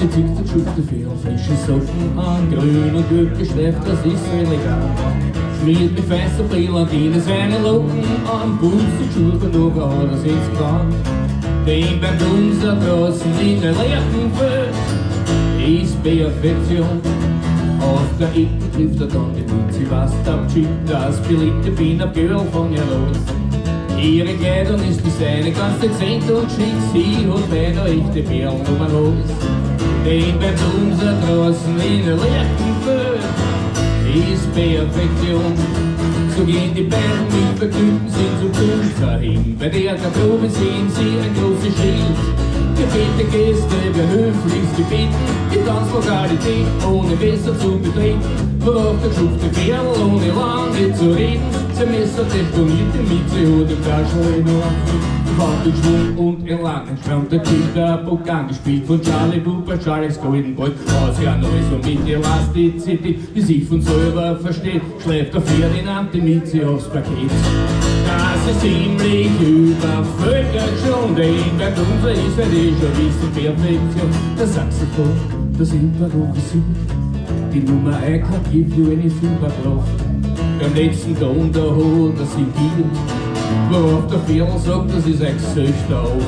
Sie zieht der Schufte viel frische Socken an, grün und gut geschläft, das ist so elegant. Schmiert mit fester Brillantine seine Locken an, putzt die Schuhe noch an, das ist dran. Den beim Bumser draußen in der leeren Welt ist Perfektion. Auf der Ecke trifft er dann die Mütze, was abschickt, das beliebte Pin-Up-Girl von ihr los. Ihre Kleidung ist wie seine ganz dezent und schick, sie hat beinahe echte Perlen los. Den beim Bumser draußen in der leeren Welt ist Perfektion. So gehen die beiden mit Vergnügen, sind zum Künstler hin. Bei der Garderobe sehen sie ein großes Schild. Gebete Gäste, wer höflichst gebeten, die Tanzlokalität ohne Messer zu betreten. Worauf der geschufte Kerl ohne lange zu reden, sein Messer deponierte mit sie hat im Taschenreden noch. Fahrt in Schwung und in langen Strand, der Kinderbock angespielt von Charlie Cooper, Charles Golden Boy. Aus ja neu so mit Elastizität, die sich von selber versteht, schläft der Ferdinand die Mieze aufs Paket. Das ist ziemlich übervölkert schon, denn bei uns ist halt schon wissen Perfektion. Der Saxophon, das improvisierend, die Nummer 1 kann give you anything but love. Beim letzten Ton der hat er singiert, worauf der Viertel sagt, das ist ein Gesicht auf.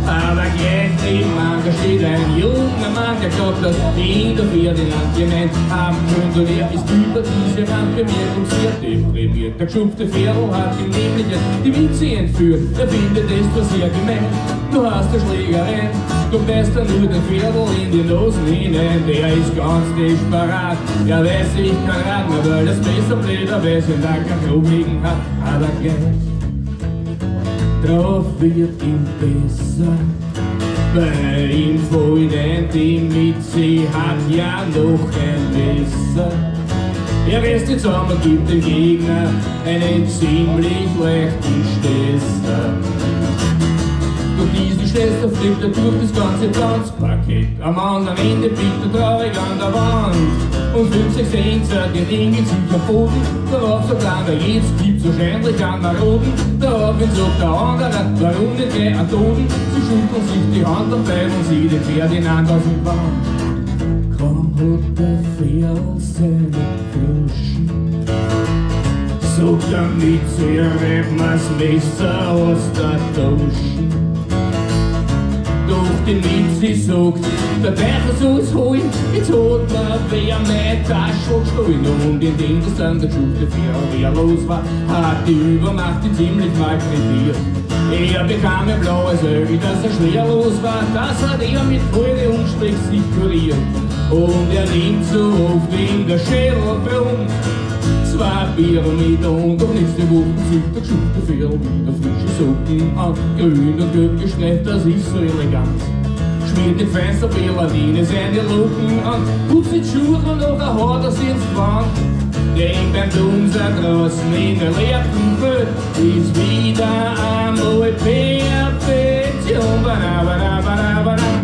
Aber gleich nebenan, da steht ein junger Mann, der glaubt, dass ihn der Ferdinand gemeint haben könnte. Und er ist über diese Wand bemerkt und sehr deprimiert. Der geschupfte Viertel hat ihm nämlich die Witze entführt. Er findet es zwar sehr gemein, du hast eine Schlägerei, du beißt dann nur den Viertel in die Nosen hinein. Der ist ganz desperat, er weiß, ich kann raten, weil das Messer blöderweise in der Garderobe liegen hat. Aber gleich drauf wird ihm besser, bei ihm fällt ein, die Mieze hat ja noch ein Messer. Er reißt jetzt an und gibt dem Gegner einen ziemlich leichten Stesser. Durch diesen Stesser fliegt er durch das ganze Tanzpaket. Am anderen Ende biegt er traurig an der Wand. Und 5, 6 Tänzer, die ringen sich am Boden. Darauf sagt einer, jetzt gibt's wahrscheinlich einen Maroden. Daraufhin sagt der andere, warum nicht gleich einen Toten? Sie schütteln sich die Hand dabei und sie den Ferdinand aus dem Band. Kaum hat der Pferd seine Flaschen, sagt er mit sie, reibt mir's Messer aus der Tasche. Doch die Mieze sagt, der Teufel soll's holen, jetzt hat mir wer meine Tasche gestohlen. Und in dem das dann der geschufte Viertel wehrlos war, hat die Übermacht ihn ziemlich malträtiert. Er bekam ein blaues Auge, dass er schwerlos war, das hat er mit Freude und Strich sich kuriert. Und er nimmt so oft in der Schädelbrunn 2 Bier mit und doch nächste Woche zieht der geschufte Viertel wieder frische Socken an, grün und gut gestreift, das ist so elegant. Schmiert mit feinster Brillatine seine Locken an, putzt die Schuhe und noch ein Haar, das ins Gewand. Denn beim Bumser draußen in der leeren Welt ist wieder einmal Perfektion. Ba-da-ba-da-ba-da-ba-da.